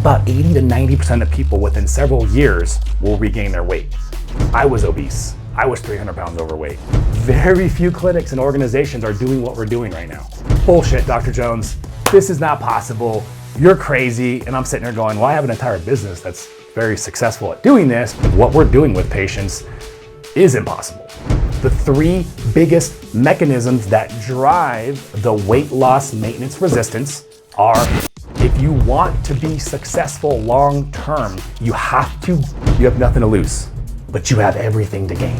about 80 to 90% of people within several years will regain their weight. I was obese. I was 300 pounds overweight. Very few clinics and organizations are doing what we're doing right now. Bullshit, Dr. Jones. This is not possible. You're crazy. And I'm sitting here going, well, I have an entire business that's very successful at doing this. What we're doing with patients is impossible. The three biggest mechanisms that drive the weight loss maintenance resistance are, if you want to be successful long term, you have nothing to lose, but you have everything to gain.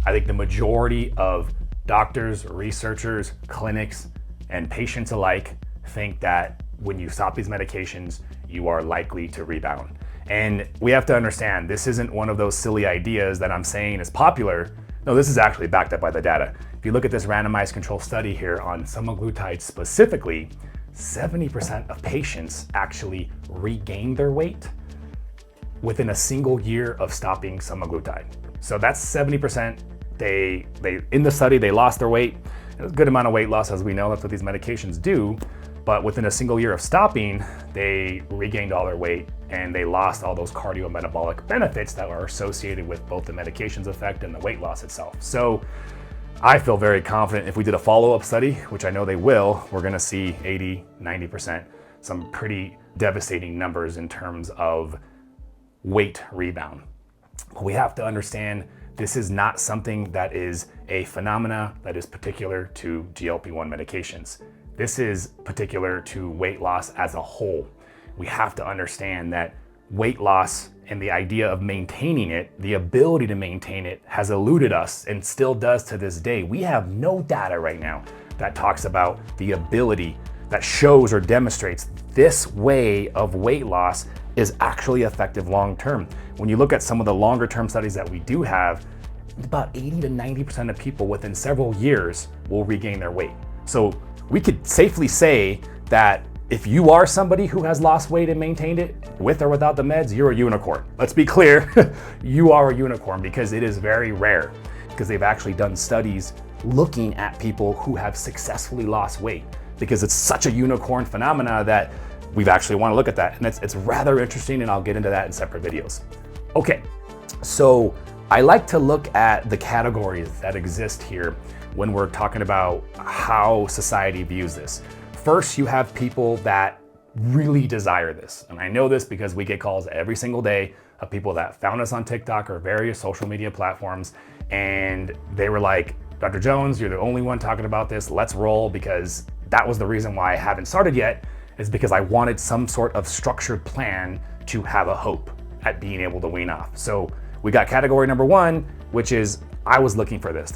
I think the majority of doctors, researchers, clinics, and patients alike think that when you stop these medications, you are likely to rebound. And we have to understand, this isn't one of those silly ideas that I'm saying is popular. No, this is actually backed up by the data. If you look at this randomized control study here on semaglutide specifically, 70% of patients actually regained their weight within a single year of stopping semaglutide. So that's 70%. They in the study, they lost their weight. It was a good amount of weight loss, as we know, that's what these medications do. But within a single year of stopping, they regained all their weight and they lost all those cardiometabolic benefits that are associated with both the medication's effect and the weight loss itself. So I feel very confident if we did a follow-up study, which I know they will, we're gonna see 80, 90%, some pretty devastating numbers in terms of weight rebound. But we have to understand this is not something that is a phenomena that is particular to GLP-1 medications. This is particular to weight loss as a whole. We have to understand that weight loss and the idea of maintaining it, the ability to maintain it, has eluded us and still does to this day. We have no data right now that talks about the ability that shows or demonstrates this way of weight loss is actually effective long-term. When you look at some of the longer-term studies that we do have, about 80 to 90% of people within several years will regain their weight. So we could safely say that if you are somebody who has lost weight and maintained it with or without the meds, you're a unicorn. Let's be clear, you are a unicorn, because it is very rare, because they've actually done studies looking at people who have successfully lost weight, because it's such a unicorn phenomena that we've actually want to look at that. And it's rather interesting, and I'll get into that in separate videos. Okay, so I like to look at the categories that exist here when we're talking about how society views this. First, you have people that really desire this. And I know this because we get calls every single day of people that found us on TikTok or various social media platforms. And they were like, Dr. Jones, you're the only one talking about this. Let's roll, because that was the reason why I haven't started yet, is because I wanted some sort of structured plan to have a hope at being able to wean off. So we got category number one, which is, I was looking for this.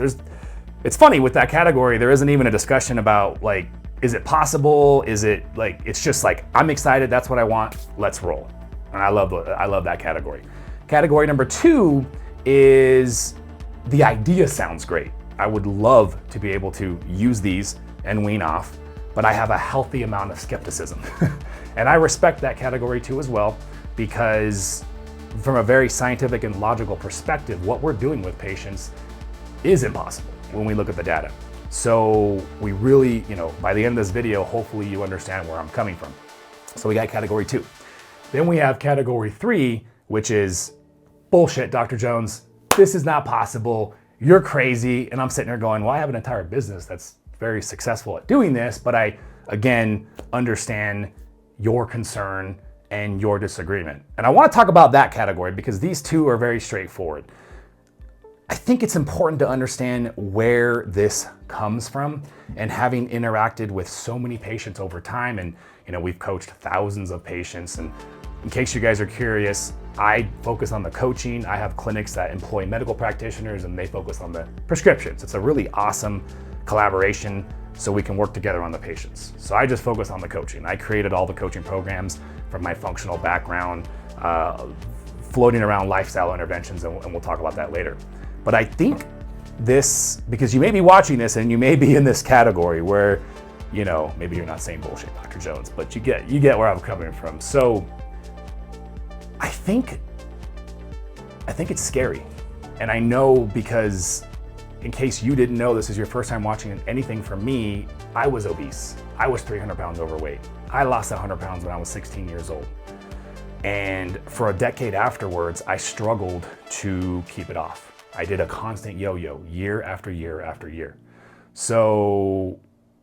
It's funny with that category, there isn't even a discussion about like, is it possible? Is it like, it's just like, I'm excited, that's what I want, let's roll. And I love that category. Category number two is, the idea sounds great. I would love to be able to use these and wean off, but I have a healthy amount of skepticism. And I respect that category too as well, because from a very scientific and logical perspective, what we're doing with patients is impossible when we look at the data. So we really, by the end of this video, hopefully you understand where I'm coming from. So we got category two. Then we have category three, which is, bullshit, Dr. Jones, this is not possible, you're crazy. And I'm sitting here going, well, I have an entire business that's very successful at doing this, but I, again, understand your concern and your disagreement. And I want to talk about that category because these two are very straightforward. I think it's important to understand where this comes from, and having interacted with so many patients over time, and we've coached thousands of patients. And in case you guys are curious, I focus on the coaching. I have clinics that employ medical practitioners and they focus on the prescriptions. It's a really awesome collaboration so we can work together on the patients. So I just focus on the coaching. I created all the coaching programs from my functional background, floating around lifestyle interventions, and we'll talk about that later. But I think this, because you may be watching this and you may be in this category where, maybe you're not saying bullshit, Dr. Jones, but you get where I'm coming from. So I think it's scary. And I know, because in case you didn't know, this is your first time watching anything from me, I was obese. I was 300 pounds overweight. I lost 100 pounds when I was 16 years old. And for a decade afterwards, I struggled to keep it off. I did a constant yo-yo year after year after year. So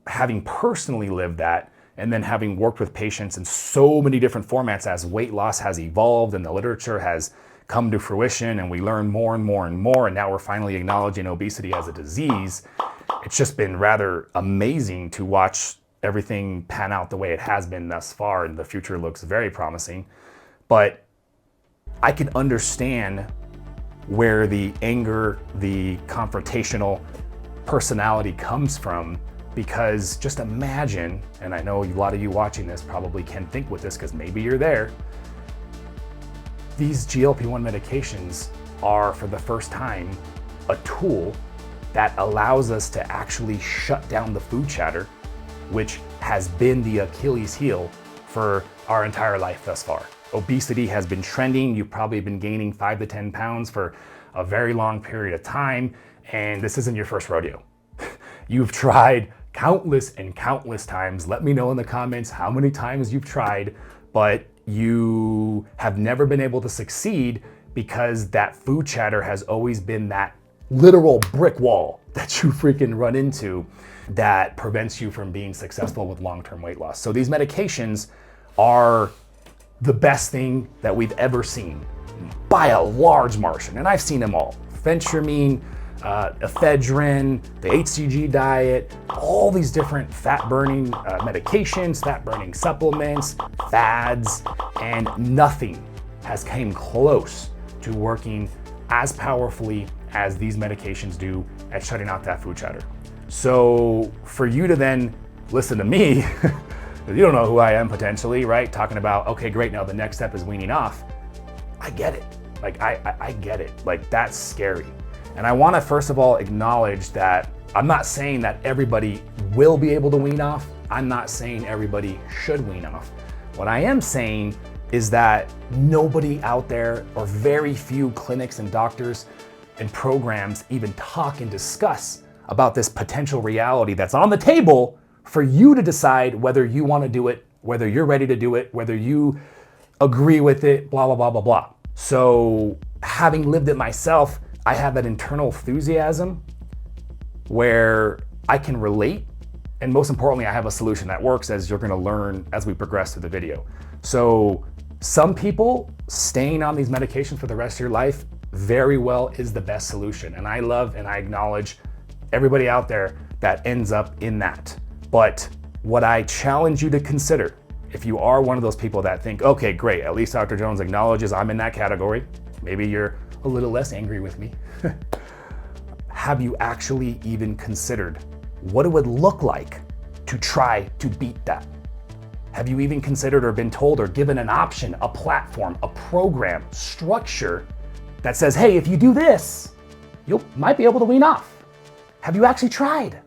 having personally lived that, and then having worked with patients in so many different formats as weight loss has evolved and the literature has come to fruition and we learn more and more and more, and now we're finally acknowledging obesity as a disease, it's just been rather amazing to watch everything pan out the way it has been thus far, and the future looks very promising. But I can understand where the anger, the confrontational personality comes from, because just imagine, and I know a lot of you watching this probably can think with this because maybe you're there, these GLP-1 medications are for the first time a tool that allows us to actually shut down the food chatter, which has been the Achilles heel for our entire life thus far. Obesity has been trending. You've probably been gaining 5 to 10 pounds for a very long period of time, and this isn't your first rodeo. You've tried countless and countless times. Let me know in the comments how many times you've tried, but you have never been able to succeed because that food chatter has always been that literal brick wall that you freaking run into that prevents you from being successful with long-term weight loss. So these medications are the best thing that we've ever seen by a large margin, and I've seen them all. Phentermine, ephedrine, the HCG diet, all these different fat-burning medications, fat-burning supplements, fads, and nothing has came close to working as powerfully as these medications do at shutting out that food chatter. So for you to then listen to me, you don't know who I am potentially, right? Talking about, okay, great, now the next step is weaning off. I get it. Like, I get it. Like, that's scary. And I want to first of all acknowledge that I'm not saying that everybody will be able to wean off. I'm not saying everybody should wean off. What I am saying is that nobody out there, or very few clinics and doctors and programs, even talk and discuss about this potential reality that's on the table for you to decide whether you want to do it, whether you're ready to do it, whether you agree with it, blah, blah, blah, blah, blah. So having lived it myself, I have that internal enthusiasm where I can relate. And most importantly, I have a solution that works, as you're gonna learn as we progress through the video. So some people staying on these medications for the rest of your life very well is the best solution. And I love and I acknowledge everybody out there that ends up in that. But what I challenge you to consider, if you are one of those people that think, okay, great, at least Dr. Jones acknowledges I'm in that category. Maybe you're a little less angry with me. Have you actually even considered what it would look like to try to beat that? Have you even considered or been told or given an option, a platform, a program, structure that says, hey, if you do this, you might be able to wean off? Have you actually tried?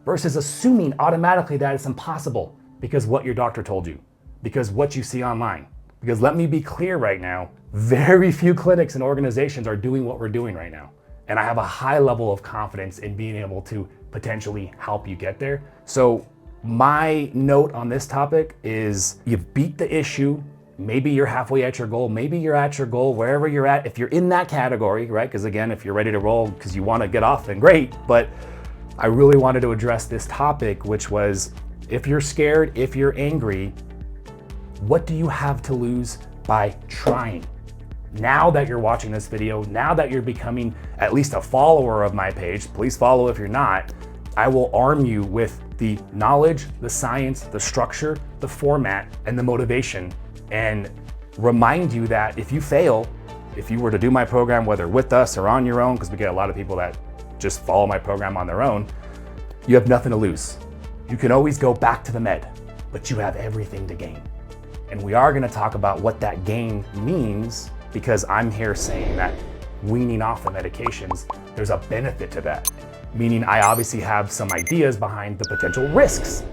Versus assuming automatically that it's impossible because what your doctor told you, because what you see online. Because let me be clear right now, very few clinics and organizations are doing what we're doing right now. And I have a high level of confidence in being able to potentially help you get there. So my note on this topic is you've beat the issue. Maybe you're halfway at your goal. Maybe you're at your goal, wherever you're at. If you're in that category, right? Because again, if you're ready to roll because you want to get off, then great. But I really wanted to address this topic, which was if you're scared, if you're angry, what do you have to lose by trying? Now that you're watching this video, now that you're becoming at least a follower of my page, please follow if you're not, I will arm you with the knowledge, the science, the structure, the format, and the motivation, and remind you that if you fail, if you were to do my program, whether with us or on your own, because we get a lot of people that just follow my program on their own, you have nothing to lose. You can always go back to the med, but you have everything to gain. And we are going to talk about what that gain means, because I'm here saying that weaning off the medications, there's a benefit to that. Meaning I obviously have some ideas behind the potential risks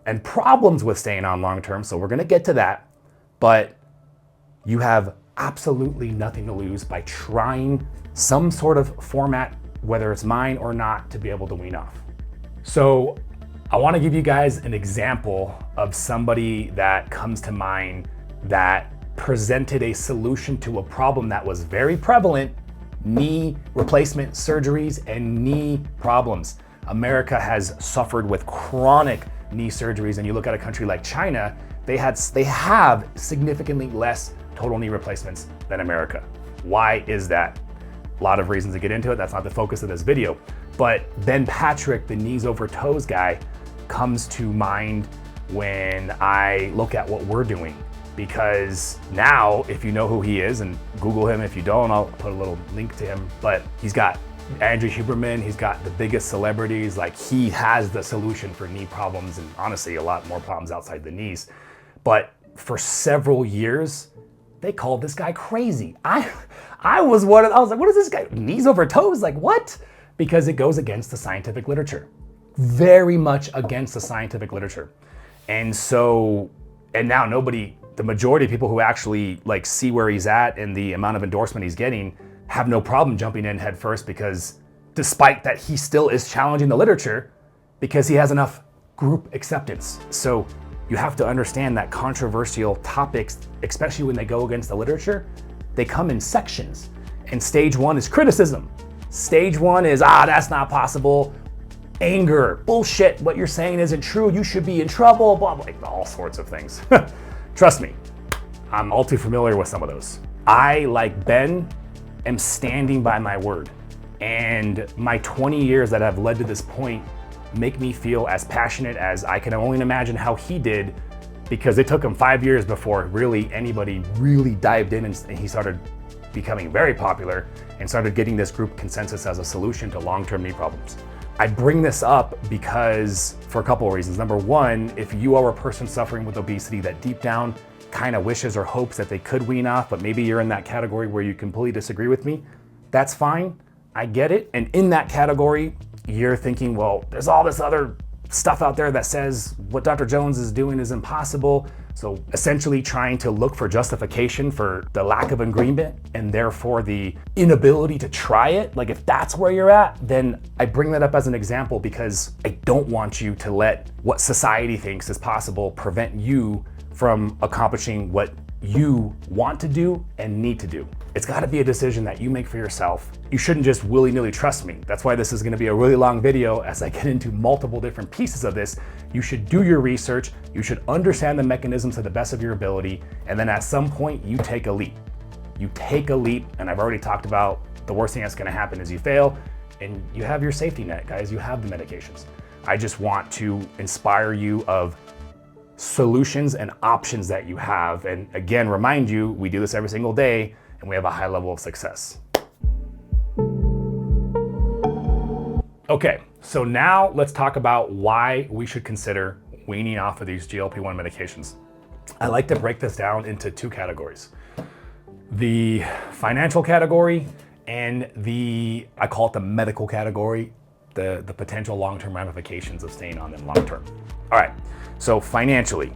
and problems with staying on long-term, so we're going to get to that. But you have absolutely nothing to lose by trying some sort of format, whether it's mine or not, to be able to wean off. So I want to give you guys an example of somebody that comes to mind that presented a solution to a problem that was very prevalent: knee replacement surgeries and knee problems. America has suffered with chronic knee surgeries, and you look at a country like China, they have significantly less total knee replacements than America. Why is that? A lot of reasons to get into it. That's not the focus of this video. But Ben Patrick, the knees over toes guy, comes to mind when I look at what we're doing. Because now, if you know who he is, and Google him if you don't, I'll put a little link to him, but he's got Andrew Huberman, he's got the biggest celebrities. Like, he has the solution for knee problems, and honestly, a lot more problems outside the knees. But for several years, they called this guy crazy. I was like, what is this guy? Knees over toes? Like, what? Because it goes against the scientific literature. Very much against the scientific literature. And now the majority of people who actually like see where he's at and the amount of endorsement he's getting have no problem jumping in head first, because despite that, he still is challenging the literature because he has enough group acceptance. So you have to understand that controversial topics, especially when they go against the literature, they come in sections. And stage one is criticism. Stage one is, that's not possible. Anger, bullshit, what you're saying isn't true, you should be in trouble, blah, blah, all sorts of things. Trust me, I'm all too familiar with some of those. I, like Ben, am standing by my word. And my 20 years that have led to this point make me feel as passionate as I can only imagine how he did, because it took him 5 years before really anybody really dived in and he started becoming very popular and started getting this group consensus as a solution to long-term knee problems. I bring this up because for a couple of reasons. Number one, if you are a person suffering with obesity that deep down kind of wishes or hopes that they could wean off, but maybe you're in that category where you completely disagree with me, that's fine. I get it. And in that category, you're thinking, well, there's all this other stuff out there that says what Dr. Jones is doing is impossible. So essentially trying to look for justification for the lack of agreement and therefore the inability to try it. Like, if that's where you're at, then I bring that up as an example because I don't want you to let what society thinks is possible prevent you from accomplishing what you want to do and need to do. It's got to be a decision that you make for yourself. You shouldn't just willy-nilly trust me. That's why this is going to be a really long video as I get into multiple different pieces of this. You should do your research. You should understand the mechanisms to the best of your ability. And then at some point you take a leap. You take a leap. And I've already talked about the worst thing that's going to happen is you fail and you have your safety net, guys. You have the medications. I just want to inspire you of solutions and options that you have. And again, remind you, we do this every single day and we have a high level of success. Okay, so now let's talk about why we should consider weaning off of these GLP-1 medications. I like to break this down into two categories. The financial category and I call it the medical category, the potential long-term ramifications of staying on them long-term. All right, so financially,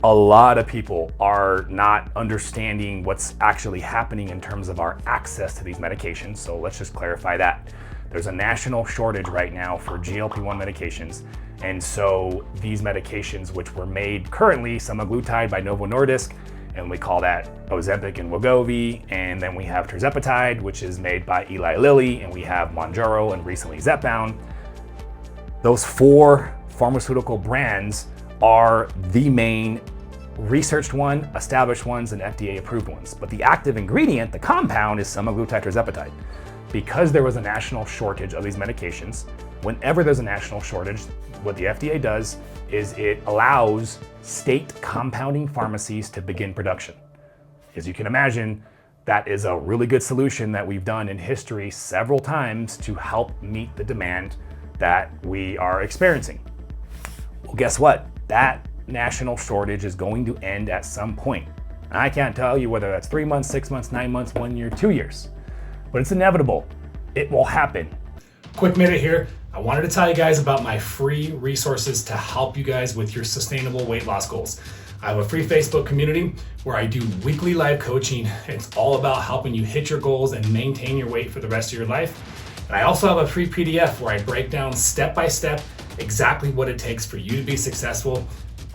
a lot of people are not understanding what's actually happening in terms of our access to these medications. So let's just clarify that. There's a national shortage right now for GLP-1 medications. And so these medications, which were made currently, semaglutide by Novo Nordisk, and we call that Ozempic and Wegovy. And then we have tirzepatide, which is made by Eli Lilly, and we have Mounjaro and recently Zepbound. Those four pharmaceutical brands are the main researched one, established ones, and FDA approved ones. But the active ingredient, the compound, is semaglutide tirzepatide. Because there was a national shortage of these medications, whenever there's a national shortage, what the FDA does is it allows state compounding pharmacies to begin production. As you can imagine, that is a really good solution that we've done in history several times to help meet the demand that we are experiencing. Well, guess what? That national shortage is going to end at some point. And I can't tell you whether that's 3 months, 6 months, 9 months, 1 year, 2 years, but it's inevitable. It will happen. Quick minute here. I wanted to tell you guys about my free resources to help you guys with your sustainable weight loss goals. I have a free Facebook community where I do weekly live coaching. It's all about helping you hit your goals and maintain your weight for the rest of your life. And I also have a free PDF where I break down step by step exactly what it takes for you to be successful.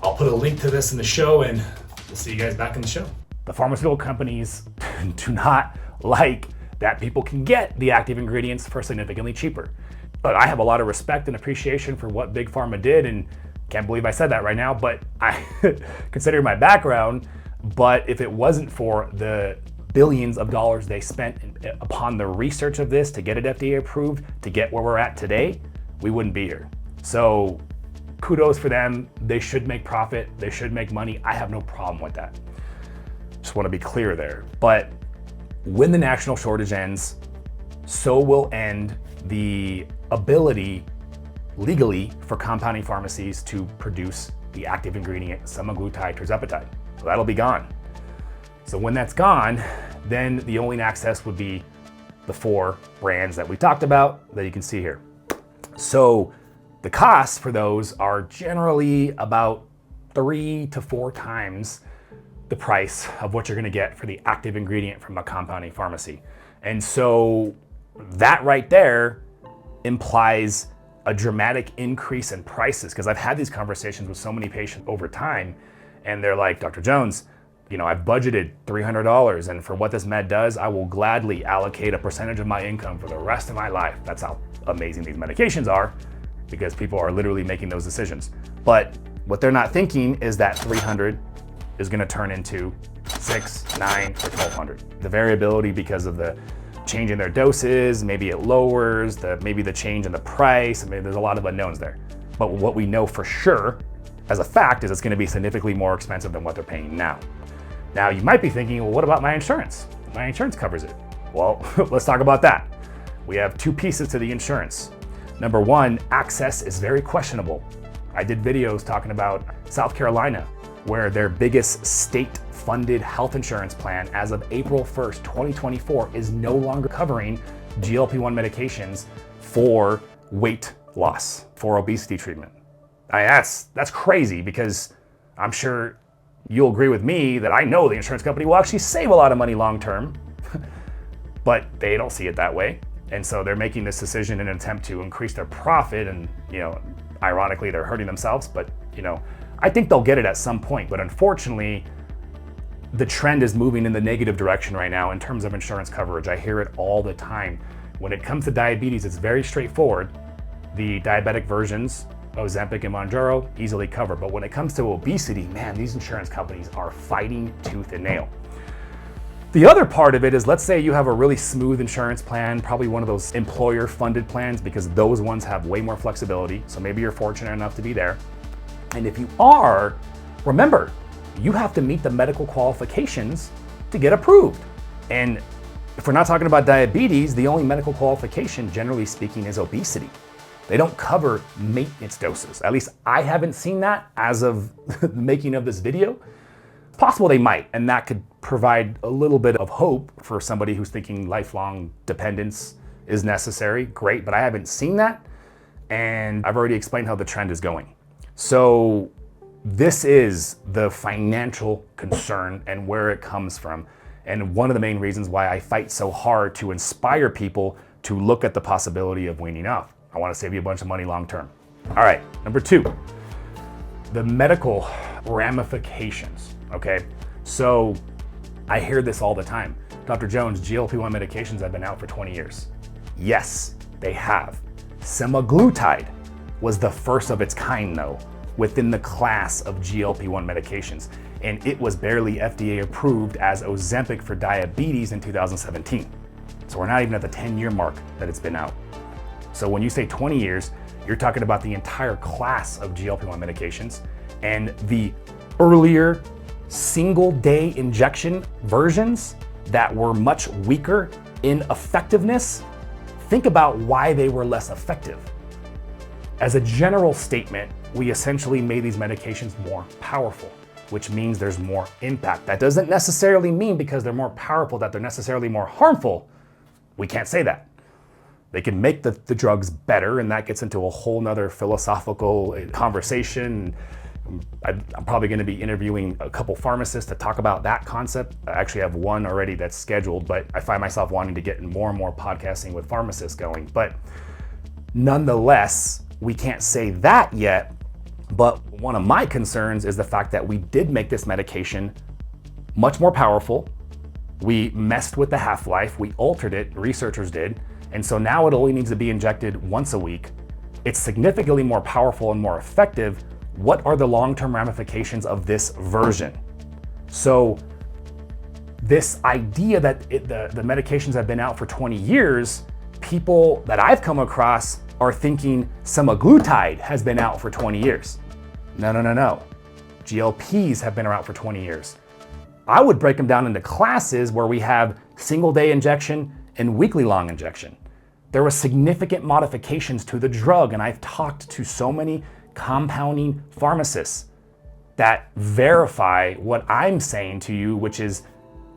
I'll put a link to this in the show, and we'll see you guys back in the show. The pharmaceutical companies do not like that people can get the active ingredients for significantly cheaper. But I have a lot of respect and appreciation for what Big Pharma did, and can't believe I said that right now, but I consider my background, but if it wasn't for the billions of dollars they spent upon the research of this to get it FDA approved, to get where we're at today, we wouldn't be here. So kudos for them. They should make profit. They should make money. I have no problem with that. Just want to be clear there. But when the national shortage ends, so will end the ability legally for compounding pharmacies to produce the active ingredient semaglutide tirzepatide. So that'll be gone. So when that's gone, then the only access would be the 4 brands that we talked about that you can see here. So the costs for those are generally about 3 to 4 times the price of what you're gonna get for the active ingredient from a compounding pharmacy. And so that right there implies a dramatic increase in prices, because I've had these conversations with so many patients over time, and they're like, Dr. Jones, I've budgeted $300, and for what this med does, I will gladly allocate a percentage of my income for the rest of my life. That's how amazing these medications are, because people are literally making those decisions. But what they're not thinking is that 300 is gonna turn into 6, 9, or 1,200. The variability because of the change in their doses, maybe it lowers, maybe the change in the price, maybe there's a lot of unknowns there. But what we know for sure, as a fact, is it's gonna be significantly more expensive than what they're paying now. Now, you might be thinking, well, what about my insurance? My insurance covers it. Well, let's talk about that. We have 2 pieces to the insurance. Number 1, access is very questionable. I did videos talking about South Carolina, where their biggest state-funded health insurance plan as of April 1st, 2024 is no longer covering GLP-1 medications for weight loss, for obesity treatment. That's crazy, because I'm sure you'll agree with me that I know the insurance company will actually save a lot of money long-term, but they don't see it that way. And so they're making this decision in an attempt to increase their profit, and ironically, they're hurting themselves, but I think they'll get it at some point. But unfortunately, the trend is moving in the negative direction right now in terms of insurance coverage. I hear it all the time. When it comes to diabetes, it's very straightforward. The diabetic versions, Ozempic and Mounjaro, easily covered. But when it comes to obesity, man, these insurance companies are fighting tooth and nail. The other part of it is, let's say you have a really smooth insurance plan, probably one of those employer-funded plans, because those ones have way more flexibility. So maybe you're fortunate enough to be there. And if you are, remember, you have to meet the medical qualifications to get approved. And if we're not talking about diabetes, the only medical qualification, generally speaking, is obesity. They don't cover maintenance doses. At least I haven't seen that as of the making of this video. It's possible they might, and that could provide a little bit of hope for somebody who's thinking lifelong dependence is necessary. Great, but I haven't seen that, and I've already explained how the trend is going. So this is the financial concern and where it comes from. And one of the main reasons why I fight so hard to inspire people to look at the possibility of weaning off. I want to save you a bunch of money long term. All right, number 2, the medical ramifications, okay? So I hear this all the time. Dr. Jones, GLP-1 medications have been out for 20 years. Yes, they have. Semaglutide was the first of its kind, though, within the class of GLP-1 medications. And it was barely FDA approved as Ozempic for diabetes in 2017. So we're not even at the 10-year mark that it's been out. So when you say 20 years, you're talking about the entire class of GLP-1 medications, and the earlier single-day injection versions that were much weaker in effectiveness. Think about why they were less effective. As a general statement, we essentially made these medications more powerful, which means there's more impact. That doesn't necessarily mean because they're more powerful that they're necessarily more harmful. We can't say that. They can make the drugs better, and that gets into a whole nother philosophical conversation. I'm probably going to be interviewing a couple pharmacists to talk about that concept. I actually have one already that's scheduled, but I find myself wanting to get more and more podcasting with pharmacists going. But nonetheless, we can't say that yet, but one of my concerns is the fact that we did make this medication much more powerful. We messed with the half-life, we altered it, researchers did, and so now it only needs to be injected once a week. It's significantly more powerful and more effective. What are the long-term ramifications of this version? So this idea that the medications have been out for 20 years, people that I've come across are thinking semaglutide has been out for 20 years. No. GLPs have been around for 20 years. I would break them down into classes where we have single day injection and weekly long injection. There were significant modifications to the drug, and I've talked to so many compounding pharmacists that verify what I'm saying to you, which is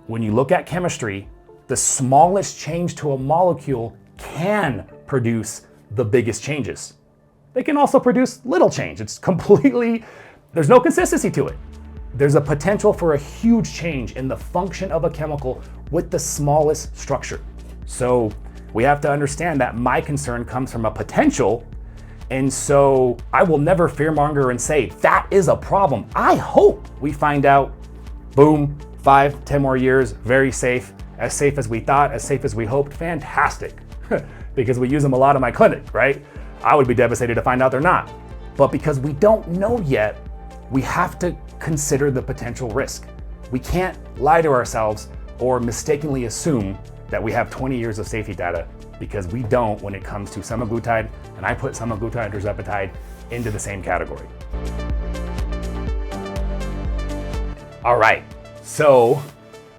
when you look at chemistry, the smallest change to a molecule can produce the biggest changes. They can also produce little change. It's completely, there's no consistency to it. There's a potential for a huge change in the function of a chemical with the smallest structure. So we have to understand that my concern comes from a potential, and so I will never fearmonger and say that is a problem. I hope we find out, boom, 5, 10 more years, very safe as we thought, as safe as we hoped, fantastic. Because we use them a lot in my clinic, right? I would be devastated to find out they're not. But because we don't know yet, we have to consider the potential risk. We can't lie to ourselves or mistakenly assume that we have 20 years of safety data, because we don't when it comes to semaglutide, and I put semaglutide and tirzepatide into the same category. All right, so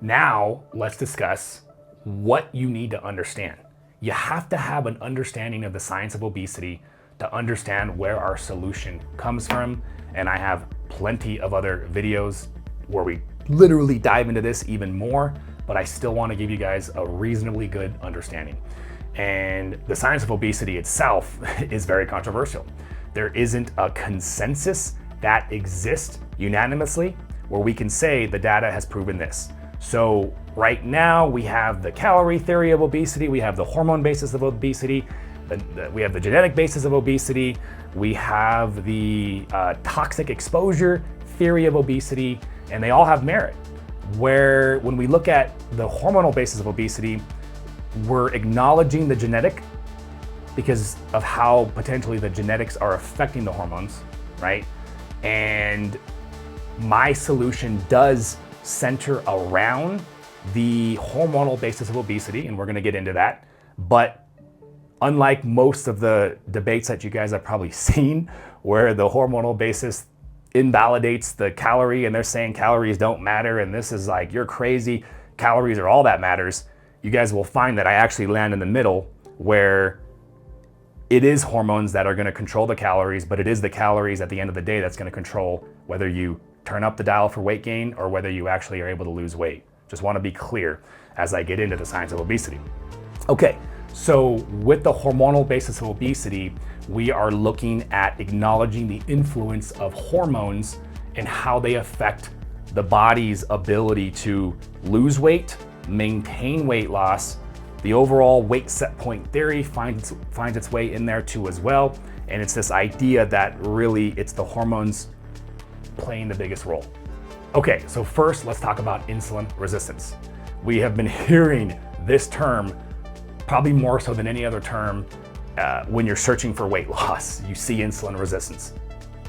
now let's discuss what you need to understand. You have to have an understanding of the science of obesity to understand where our solution comes from. And I have plenty of other videos where we literally dive into this even more, but I still want to give you guys a reasonably good understanding. And the science of obesity itself is very controversial. There isn't a consensus that exists unanimously where we can say the data has proven this. So right now we have the calorie theory of obesity, we have the hormone basis of obesity, we have the genetic basis of obesity, we have the toxic exposure theory of obesity, and they all have merit. Where when we look at the hormonal basis of obesity, we're acknowledging the genetic because of how potentially the genetics are affecting the hormones, right? And my solution does center around the hormonal basis of obesity, and we're gonna get into that. But unlike most of the debates that you guys have probably seen, where the hormonal basis invalidates the calorie and they're saying calories don't matter and this is like, you're crazy, calories are all that matters, you guys will find that I actually land in the middle where it is hormones that are gonna control the calories, but it is the calories at the end of the day that's gonna control whether you turn up the dial for weight gain or whether you actually are able to lose weight. Just want to be clear as I get into the science of obesity. Okay, so with the hormonal basis of obesity, we are looking at acknowledging the influence of hormones and how they affect the body's ability to lose weight, maintain weight loss. The overall weight set point theory finds its way in there too as well. And it's this idea that really it's the hormones playing the biggest role. Okay, so first let's talk about insulin resistance. We have been hearing this term probably more so than any other term when you're searching for weight loss. You see insulin resistance.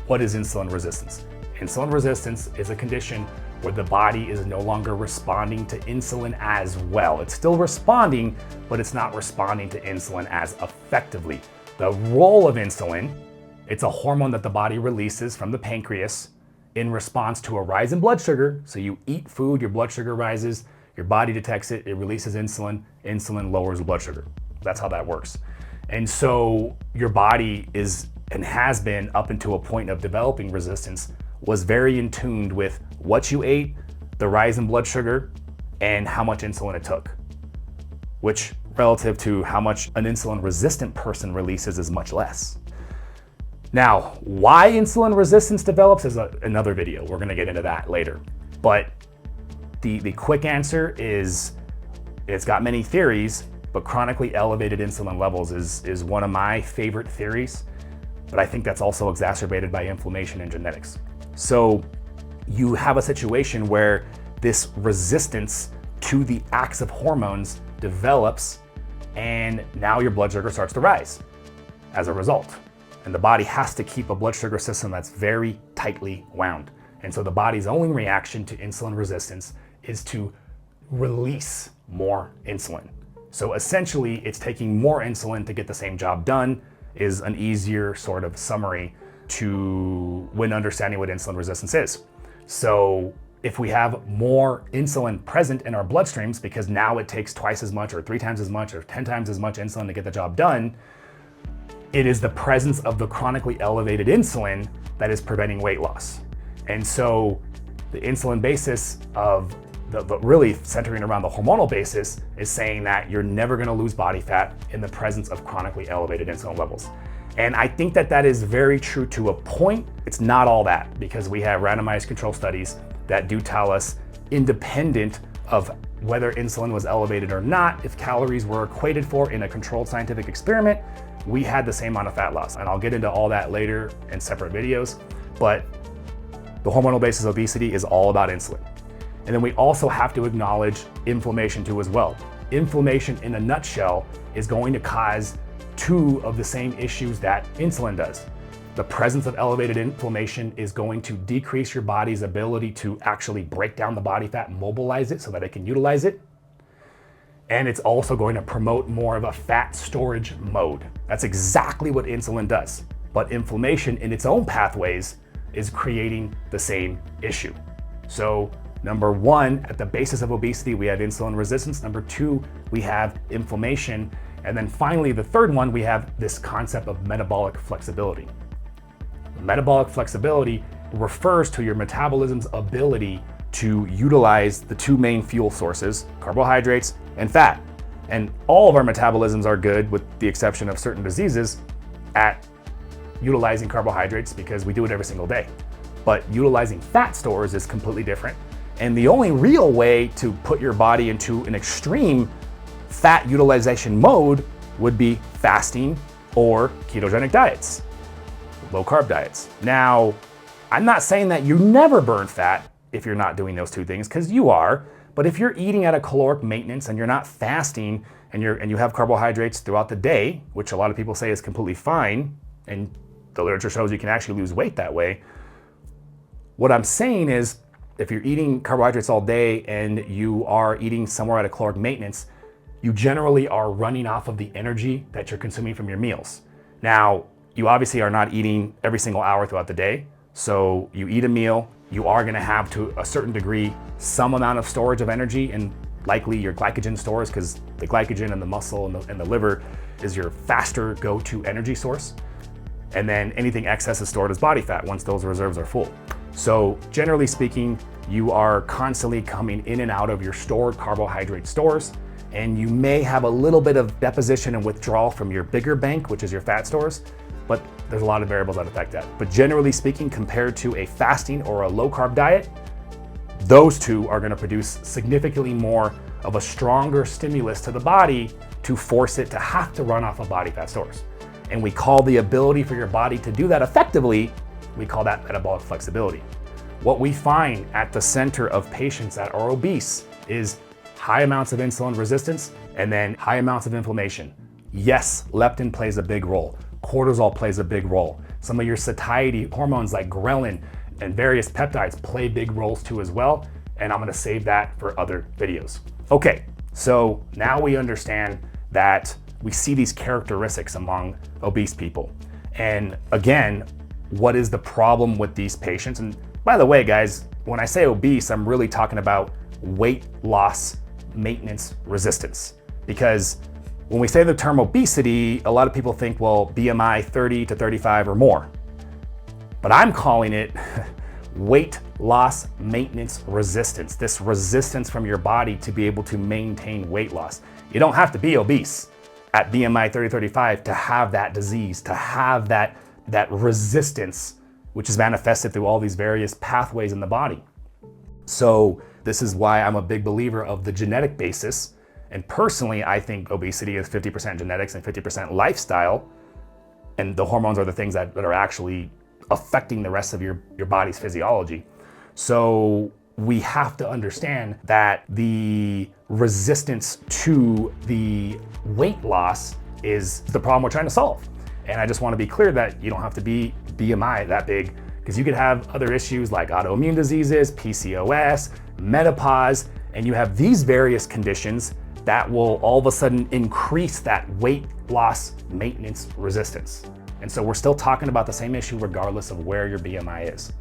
What is insulin resistance? Insulin resistance is a condition where the body is no longer responding to insulin as well. It's still responding, but it's not responding to insulin as effectively. The role of insulin, it's a hormone that the body releases from the pancreas in response to a rise in blood sugar. So you eat food, your blood sugar rises, your body detects it, it releases insulin, insulin lowers the blood sugar. That's how that works. And so your body is, and has been up until a point of developing resistance, was very in tune with what you ate, the rise in blood sugar, and how much insulin it took, which relative to how much an insulin resistant person releases is much less. Now, why insulin resistance develops is another video. We're gonna get into that later. But the quick answer is, it's got many theories, but chronically elevated insulin levels is one of my favorite theories. but I think that's also exacerbated by inflammation and genetics. So you have a situation where this resistance to the acts of hormones develops, and now your blood sugar starts to rise as a result. And the body has to keep a blood sugar system that's very tightly wound. And so the body's only reaction to insulin resistance is to release more insulin. So essentially, it's taking more insulin to get the same job done, is an easier sort of summary to when understanding what insulin resistance is. So if we have more insulin present in our bloodstreams, because now it takes twice as much or 3 times as much or 10 times as much insulin to get the job done, it is the presence of the chronically elevated insulin that is preventing weight loss. And so the insulin basis of the really centering around the hormonal basis is saying that you're never gonna lose body fat in the presence of chronically elevated insulin levels. And I think that that is very true to a point. It's not all that, because we have randomized control studies that do tell us, independent of whether insulin was elevated or not, if calories were equated for in a controlled scientific experiment, we had the same amount of fat loss. And I'll get into all that later in separate videos, but the hormonal basis of obesity is all about insulin. And then we also have to acknowledge inflammation too as well. Inflammation in a nutshell is going to cause 2 of the same issues that insulin does. The presence of elevated inflammation is going to decrease your body's ability to actually break down the body fat and mobilize it so that it can utilize it. And it's also going to promote more of a fat storage mode. That's exactly what insulin does. But inflammation in its own pathways is creating the same issue. So number 1, at the basis of obesity, we have insulin resistance. Number 2, we have inflammation. And then finally, the third one, we have this concept of metabolic flexibility. Metabolic flexibility refers to your metabolism's ability to utilize the 2 main fuel sources, carbohydrates and fat. And all of our metabolisms are good, with the exception of certain diseases, at utilizing carbohydrates, because we do it every single day. But utilizing fat stores is completely different. And the only real way to put your body into an extreme fat utilization mode would be fasting or ketogenic diets, low carb diets. Now, I'm not saying that you never burn fat if you're not doing those 2 things, because you are. But if you're eating at a caloric maintenance and you're not fasting and you have carbohydrates throughout the day, which a lot of people say is completely fine, and the literature shows you can actually lose weight that way. What I'm saying is, if you're eating carbohydrates all day and you are eating somewhere at a caloric maintenance, you generally are running off of the energy that you're consuming from your meals. Now, you obviously are not eating every single hour throughout the day. So you eat a meal, you are gonna have, to a certain degree, some amount of storage of energy, and likely your glycogen stores, because the glycogen and the muscle and the liver is your faster go-to energy source. And then anything excess is stored as body fat once those reserves are full. So generally speaking, you are constantly coming in and out of your stored carbohydrate stores, and you may have a little bit of deposition and withdrawal from your bigger bank, which is your fat stores, but there's a lot of variables that affect that. But generally speaking, compared to a fasting or a low carb diet, those 2 are gonna produce significantly more of a stronger stimulus to the body to force it to have to run off of body fat stores. And we call the ability for your body to do that effectively, we call that metabolic flexibility. What we find at the center of patients that are obese is high amounts of insulin resistance and then high amounts of inflammation. Yes, leptin plays a big role. Cortisol plays a big role. Some of your satiety hormones like ghrelin and various peptides play big roles too as well. And I'm gonna save that for other videos. Okay, so now we understand that we see these characteristics among obese people. And again, what is the problem with these patients? And by the way, guys, when I say obese, I'm really talking about weight loss maintenance resistance. Because when we say the term obesity, a lot of people think, well, BMI 30 to 35 or more. But I'm calling it weight loss maintenance resistance, this resistance from your body to be able to maintain weight loss. You don't have to be obese at BMI 30-35 to have that disease, to have that resistance, which is manifested through all these various pathways in the body. So this is why I'm a big believer of the genetic basis. And personally, I think obesity is 50% genetics and 50% lifestyle. And the hormones are the things that are actually affecting the rest of your body's physiology. So we have to understand that the resistance to the weight loss is the problem we're trying to solve. And I just want to be clear that you don't have to be BMI that big, because you could have other issues like autoimmune diseases, PCOS, menopause, and you have these various conditions that will all of a sudden increase that weight loss maintenance resistance. And so we're still talking about the same issue regardless of where your BMI is.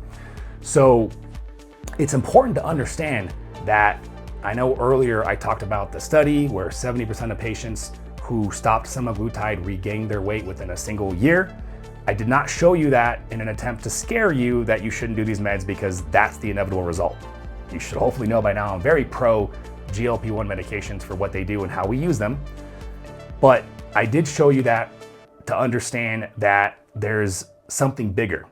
So it's important to understand that, I know earlier I talked about the study where 70% of patients who stopped semaglutide regained their weight within a single year. I did not show you that in an attempt to scare you that you shouldn't do these meds, because that's the inevitable result. You should hopefully know by now I'm very pro GLP-1 medications for what they do and how we use them. But I did show you that to understand that there's something bigger.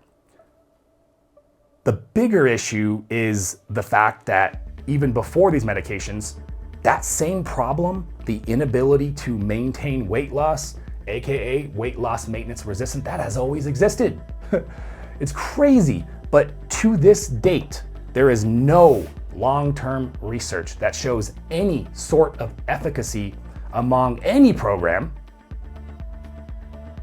The bigger issue is the fact that even before these medications, that same problem, the inability to maintain weight loss, AKA weight loss maintenance resistance, that has always existed. It's crazy, but to this date, there is no long-term research that shows any sort of efficacy among any program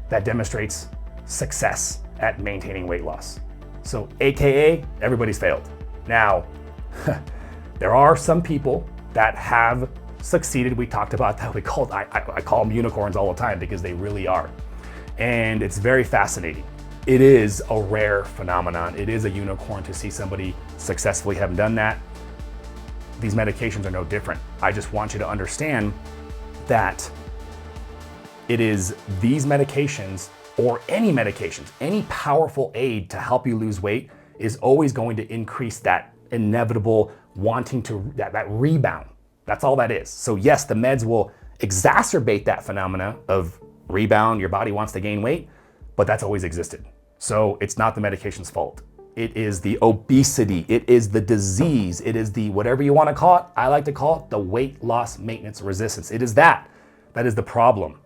that demonstrates success at maintaining weight loss. So AKA, everybody's failed. Now, there are some people that have succeeded. We talked about that. I call them unicorns all the time, because they really are. And it's very fascinating. It is a rare phenomenon. It is a unicorn to see somebody successfully have done that. These medications are no different. I just want you to understand that it is these medications, or any medications, any powerful aid to help you lose weight, is always going to increase that inevitable wanting to, that rebound. That's all that is. So yes, the meds will exacerbate that phenomena of rebound, your body wants to gain weight, but that's always existed. So it's not the medication's fault. It is the obesity, it is the disease, it is the whatever you want to call it. I like to call it the weight loss maintenance resistance. It is that is the problem.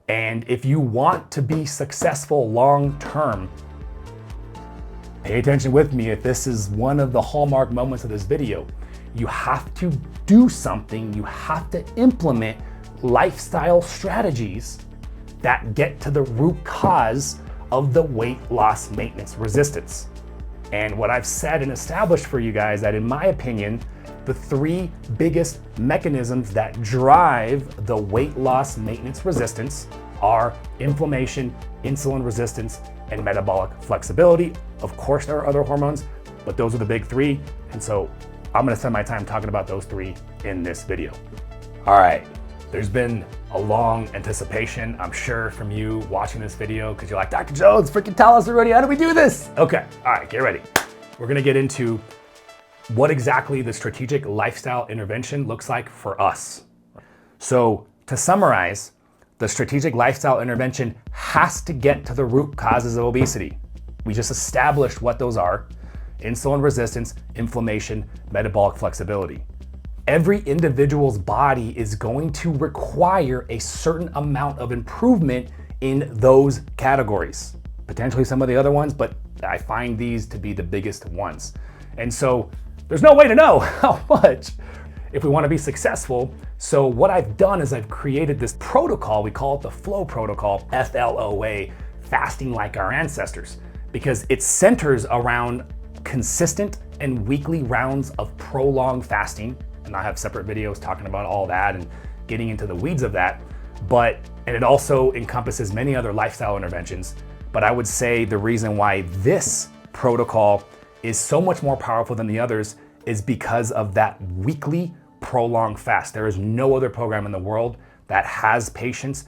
And if you want to be successful long term, pay attention with me if this is one of the hallmark moments of this video. You have to do something, you have to implement lifestyle strategies that get to the root cause of the weight loss maintenance resistance. And what I've said and established for you guys, that in my opinion, the three biggest mechanisms that drive the weight loss maintenance resistance are inflammation, insulin resistance, and metabolic flexibility. Of course, there are other hormones, but those are the big three. And so I'm gonna spend my time talking about those three in this video. All right, there's been a long anticipation, I'm sure, from you watching this video, because you're like, Dr. Jones, freaking tell us already, how do we do this? Okay, all right, get ready. We're gonna get into what exactly the strategic lifestyle intervention looks like for us. So to summarize, the strategic lifestyle intervention has to get to the root causes of obesity. We just established what those are: insulin resistance, inflammation, metabolic flexibility. Every individual's body is going to require a certain amount of improvement in those categories. Potentially some of the other ones, but I find these to be the biggest ones. And so there's no way to know how much if we want to be successful. So what I've done is I've created this protocol. We call it the FLOA Protocol, FLOA, fasting like our ancestors, because it centers around consistent and weekly rounds of prolonged fasting. And I have separate videos talking about all that and getting into the weeds of that. And it also encompasses many other lifestyle interventions. But I would say the reason why this protocol is so much more powerful than the others is because of that weekly prolonged fast. There is no other program in the world that has patients.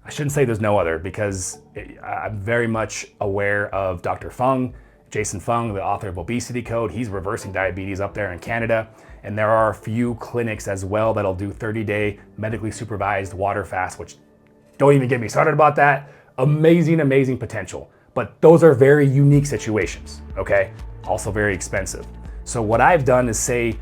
I shouldn't say there's no other, because I'm very much aware of Dr. Fung, Jason Fung, the author of Obesity Code. He's reversing diabetes up there in Canada. And there are a few clinics as well that'll do 30-day medically supervised water fast, which don't even get me started about that. Amazing, amazing potential. But those are very unique situations, okay? Also very expensive. So what I've done is say,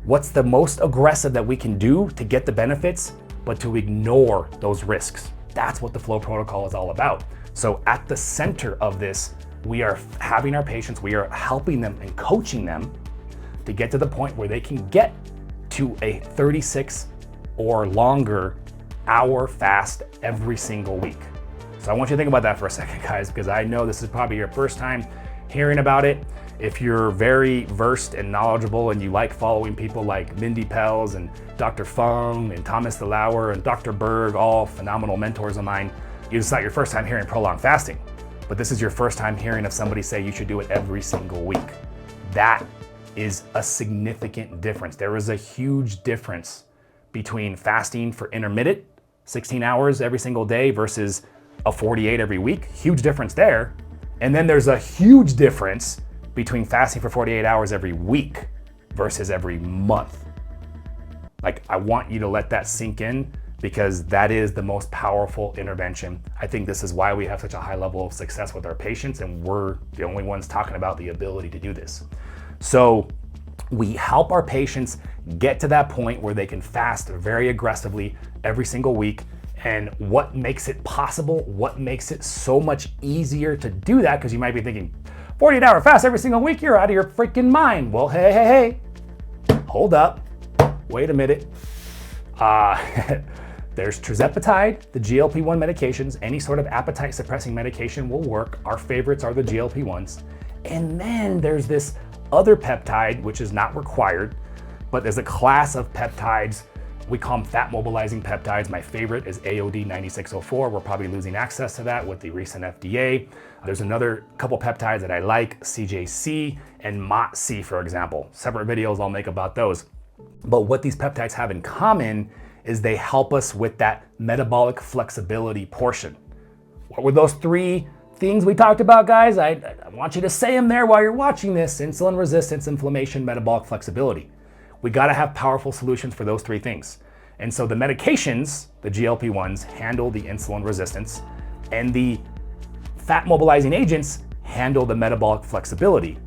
what's the most aggressive that we can do to get the benefits, but to ignore those risks? That's what the FLOA Protocol is all about. So at the center of this, we are having our patients, we are helping them and coaching them to get to the point where they can get to a 36 or longer hour fast every single week. So I want you to think about that for a second, guys, because I know this is probably your first time hearing about it. If you're very versed and knowledgeable and you like following people like Mindy Pelz and Dr. Fung and Thomas DeLauer and Dr. Berg, all phenomenal mentors of mine, it's not your first time hearing prolonged fasting, but this is your first time hearing of somebody say you should do it every single week. That is a significant difference. There is a huge difference between fasting for intermittent, 16 hours every single day versus a 48 every week. Huge difference there. And then there's a huge difference between fasting for 48 hours every week versus every month. Like, I want you to let that sink in, because that is the most powerful intervention. I think this is why we have such a high level of success with our patients, and we're the only ones talking about the ability to do this. So we help our patients get to that point where they can fast very aggressively every single week. And what makes it possible, what makes it so much easier to do that, because you might be thinking, 48-hour fast every single week, you're out of your freaking mind. Well, hey, hold up, wait a minute. There's tirzepatide, the GLP-1 medications, any sort of appetite suppressing medication will work. Our favorites are the GLP-1s. And then there's this other peptide, which is not required, but there's a class of peptides. We call them fat mobilizing peptides. My favorite is AOD 9604. We're probably losing access to that with the recent FDA. There's another couple peptides that I like, CJC and MOTC, for example. Separate videos I'll make about those. But what these peptides have in common is they help us with that metabolic flexibility portion. What were those three things we talked about, guys? I want you to say them there while you're watching this: insulin resistance, inflammation, metabolic flexibility. We gotta have powerful solutions for those three things. And so the medications, the GLP-1s, handle the insulin resistance, and the fat mobilizing agents handle the metabolic flexibility.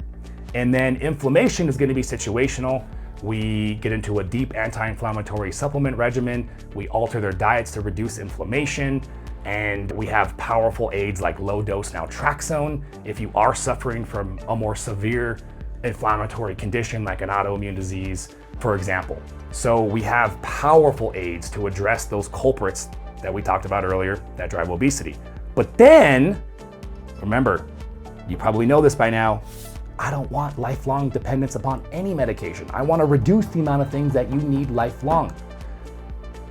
And then inflammation is gonna be situational. We get into a deep anti-inflammatory supplement regimen. We alter their diets to reduce inflammation. And we have powerful aids like low-dose naltrexone if you are suffering from a more severe inflammatory condition like an autoimmune disease, for example. So we have powerful aids to address those culprits that we talked about earlier that drive obesity. But then, remember, you probably know this by now, I don't want lifelong dependence upon any medication. I want to reduce the amount of things that you need lifelong.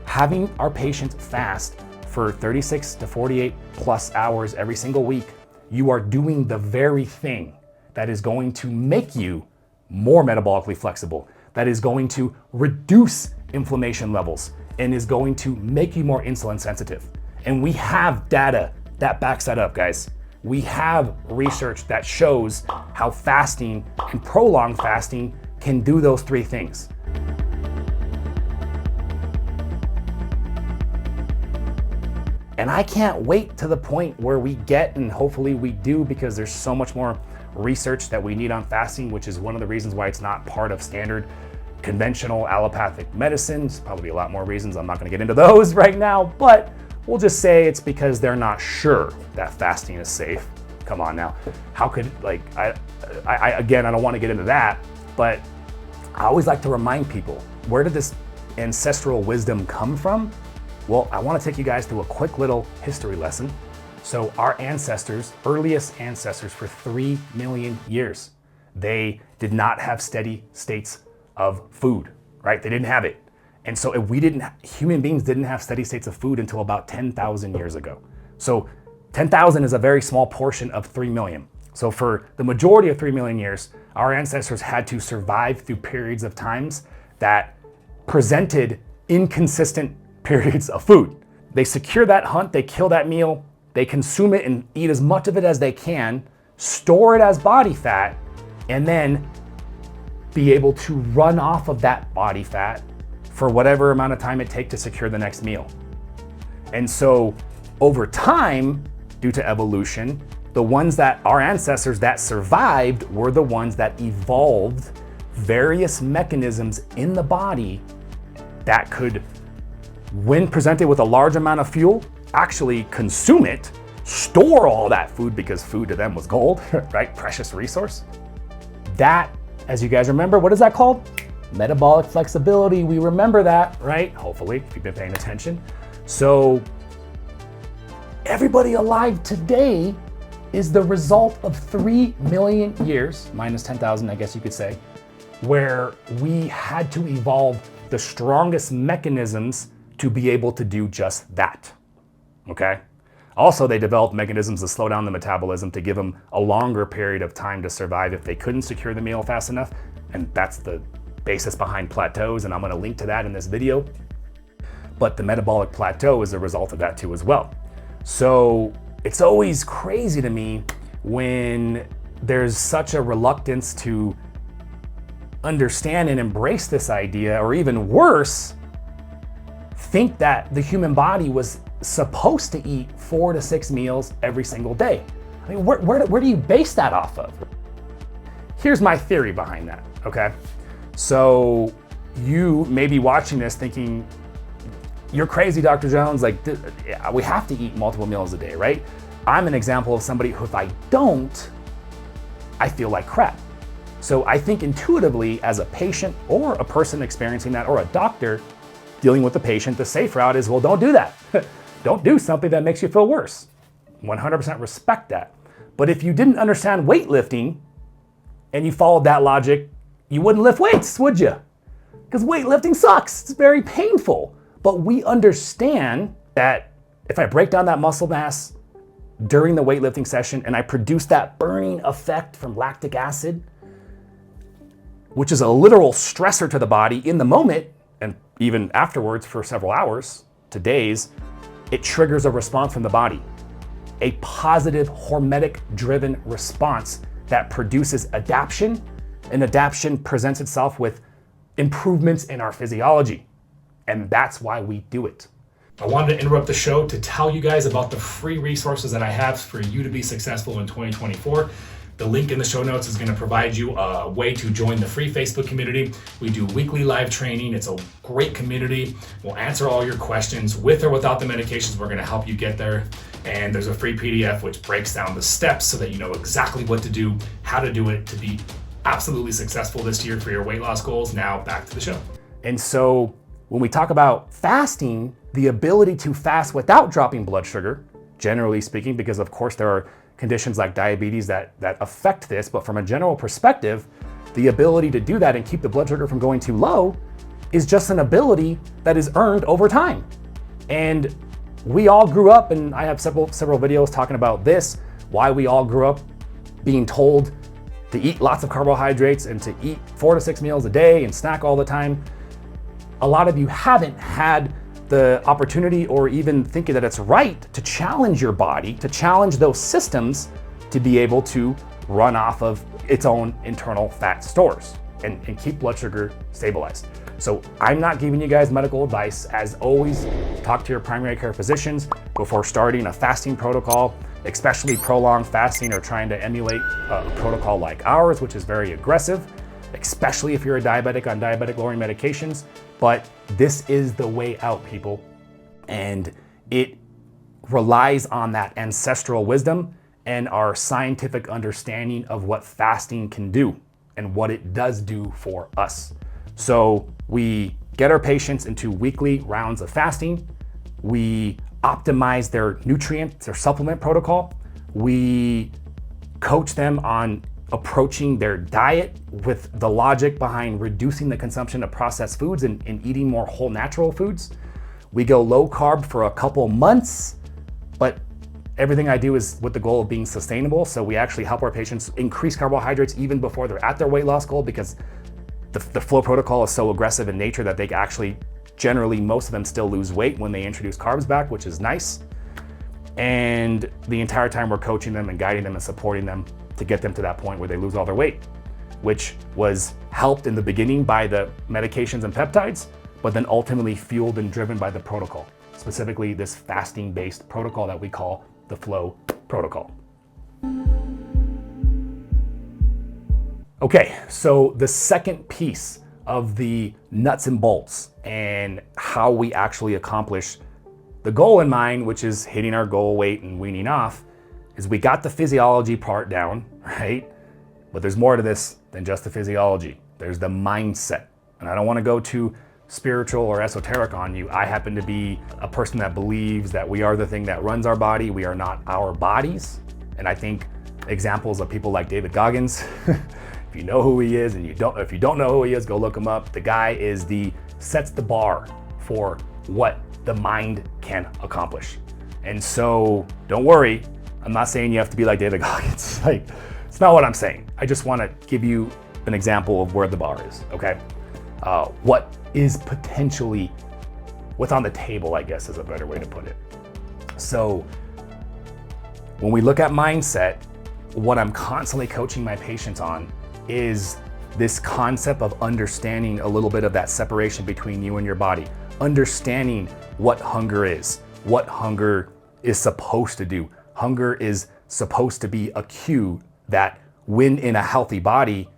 Having our patients fast for 36 to 48 plus hours every single week, you are doing the very thing that is going to make you more metabolically flexible, that is going to reduce inflammation levels, and is going to make you more insulin sensitive. And we have data that backs that up, guys. We have research that shows how fasting and prolonged fasting can do those three things. And I can't wait to the point where we get, and hopefully we do, because there's so much more research that we need on fasting, which is one of the reasons why it's not part of standard conventional allopathic medicine. There's probably a lot more reasons. I'm not going to get into those right now, but we'll just say it's because they're not sure that fasting is safe. Come on now. How could, like, again, I don't want to get into that, but I always like to remind people, where did this ancestral wisdom come from? Well, I want to take you guys through a quick little history lesson. So our ancestors, earliest ancestors for 3 million years, they did not have steady states of food, right? They didn't have it. And so if human beings didn't have steady states of food until about 10,000 years ago. So 10,000 is a very small portion of 3 million. So for the majority of 3 million years, our ancestors had to survive through periods of times that presented inconsistent periods of food. They secure that hunt, they kill that meal, they consume it and eat as much of it as they can, store it as body fat, and then be able to run off of that body fat for whatever amount of time it takes to secure the next meal. And so over time, due to evolution, the ones that our ancestors that survived were the ones that evolved various mechanisms in the body that could, when presented with a large amount of fuel, actually consume it, store all that food because food to them was gold, right? Precious resource. That, as you guys remember, what is that called? Metabolic flexibility. We remember that, right? Hopefully, if you've been paying attention. So everybody alive today is the result of 3 million years, minus 10,000, I guess you could say, where we had to evolve the strongest mechanisms to be able to do just that, okay? Also, they developed mechanisms to slow down the metabolism to give them a longer period of time to survive if they couldn't secure the meal fast enough. And that's the basis behind plateaus, and I'm gonna link to that in this video. But the metabolic plateau is a result of that too as well. So it's always crazy to me when there's such a reluctance to understand and embrace this idea, or even worse, think that the human body was supposed to eat 4 to 6 meals every single day. I mean, where do you base that off of? Here's my theory behind that, okay? So you may be watching this thinking, you're crazy, Dr. Jones, like we have to eat multiple meals a day, right? I'm an example of somebody who, if I don't, I feel like crap. So I think intuitively, as a patient or a person experiencing that, or a doctor dealing with the patient, the safe route is, well, don't do that. Don't do something that makes you feel worse. 100% respect that. But if you didn't understand weightlifting and you followed that logic, you wouldn't lift weights, would you? Because weightlifting sucks. It's very painful. But we understand that if I break down that muscle mass during the weightlifting session and I produce that burning effect from lactic acid, which is a literal stressor to the body in the moment and even afterwards for several hours to days, it triggers a response from the body, a positive hormetic-driven response that produces adaptation, and adaptation presents itself with improvements in our physiology. And that's why we do it. I wanted to interrupt the show to tell you guys about the free resources that I have for you to be successful in 2024. The link in the show notes is going to provide you a way to join the free Facebook community. We do weekly live training. It's a great community. We'll answer all your questions with or without the medications. We're going to help you get there. And there's a free PDF which breaks down the steps so that you know exactly what to do, how to do it to be absolutely successful this year for your weight loss goals. Now back to the show. And so when we talk about fasting, the ability to fast without dropping blood sugar, generally speaking, because of course there are conditions like diabetes that affect this, but from a general perspective, the ability to do that and keep the blood sugar from going too low is just an ability that is earned over time. And we all grew up, and I have several videos talking about this, why we all grew up being told to eat lots of carbohydrates and to eat 4 to 6 meals a day and snack all the time. A lot of you haven't had the opportunity or even thinking that it's right to challenge your body, to challenge those systems to be able to run off of its own internal fat stores and keep blood sugar stabilized. So I'm not giving you guys medical advice. As always, talk to your primary care physicians before starting a fasting protocol, especially prolonged fasting or trying to emulate a protocol like ours, which is very aggressive, especially if you're a diabetic on diabetic lowering medications. But this is the way out, people. And it relies on that ancestral wisdom and our scientific understanding of what fasting can do and what it does do for us. So we get our patients into weekly rounds of fasting. We optimize their nutrients, their supplement protocol. We coach them on approaching their diet with the logic behind reducing the consumption of processed foods and eating more whole natural foods. We go low carb for a couple months, but everything I do is with the goal of being sustainable. So we actually help our patients increase carbohydrates even before they're at their weight loss goal, because the FLOA protocol is so aggressive in nature that they actually, generally, most of them still lose weight when they introduce carbs back, which is nice. And the entire time we're coaching them and guiding them and supporting them to get them to that point where they lose all their weight, which was helped in the beginning by the medications and peptides, but then ultimately fueled and driven by the protocol, specifically this fasting-based protocol that we call the FLOA Protocol. Okay, so the second piece of the nuts and bolts and how we actually accomplish the goal in mind, which is hitting our goal weight and weaning off, is we got the physiology part down, right? But there's more to this than just the physiology. There's the mindset. And I don't want to go too spiritual or esoteric on you. I happen to be a person that believes that we are the thing that runs our body. We are not our bodies. And I think examples of people like David Goggins, if you know who he is, and if you don't know who he is, go look him up. The guy sets the bar for what the mind can accomplish. And so don't worry, I'm not saying you have to be like David Goggins. It's not what I'm saying. I just want to give you an example of where the bar is, okay? What is potentially, what's on the table, I guess is a better way to put it. So when we look at mindset, what I'm constantly coaching my patients on is this concept of understanding a little bit of that separation between you and your body, understanding what hunger is, what hunger is supposed to do. Hunger is supposed to be a cue that, when in a healthy body,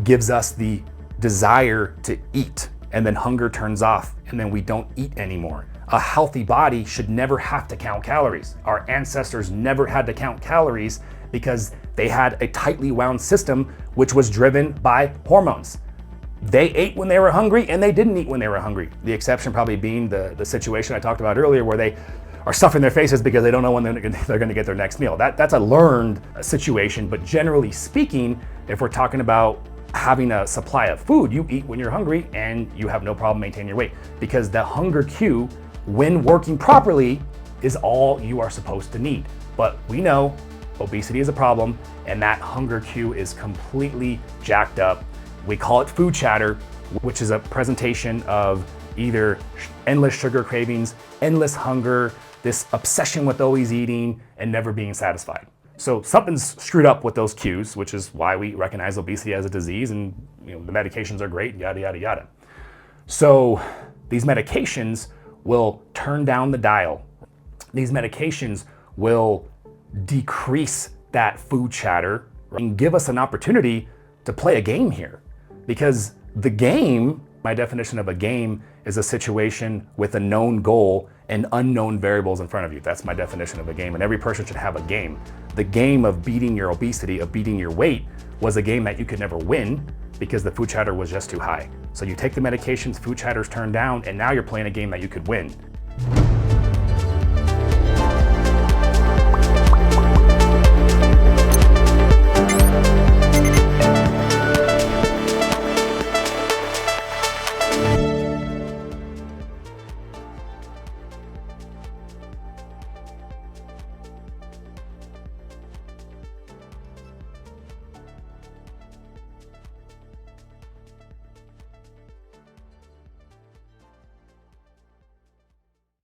gives us the desire to eat, and then hunger turns off and then we don't eat anymore. A healthy body should never have to count calories. Our ancestors never had to count calories because they had a tightly wound system which was driven by hormones. They ate when they were hungry and they didn't eat when they were hungry. The exception probably being the situation I talked about earlier where they are stuffing their faces because they don't know when they're going to get their next meal. That's a learned situation, but generally speaking, if we're talking about having a supply of food, you eat when you're hungry and you have no problem maintaining your weight, because the hunger cue, when working properly, is all you are supposed to need. But we know obesity is a problem and that hunger cue is completely jacked up. We call it food chatter, which is a presentation of either endless sugar cravings, endless hunger, this obsession with always eating and never being satisfied. So something's screwed up with those cues, which is why we recognize obesity as a disease, and the medications are great, yada, yada, yada. So these medications will turn down the dial. These medications will decrease that food chatter and give us an opportunity to play a game here. Because the game, my definition of a game, is a situation with a known goal and unknown variables in front of you. That's my definition of a game, and every person should have a game. The game of beating your obesity, of beating your weight, was a game that you could never win because the food chatter was just too high. So you take the medications, food chatter's turned down, and now you're playing a game that you could win.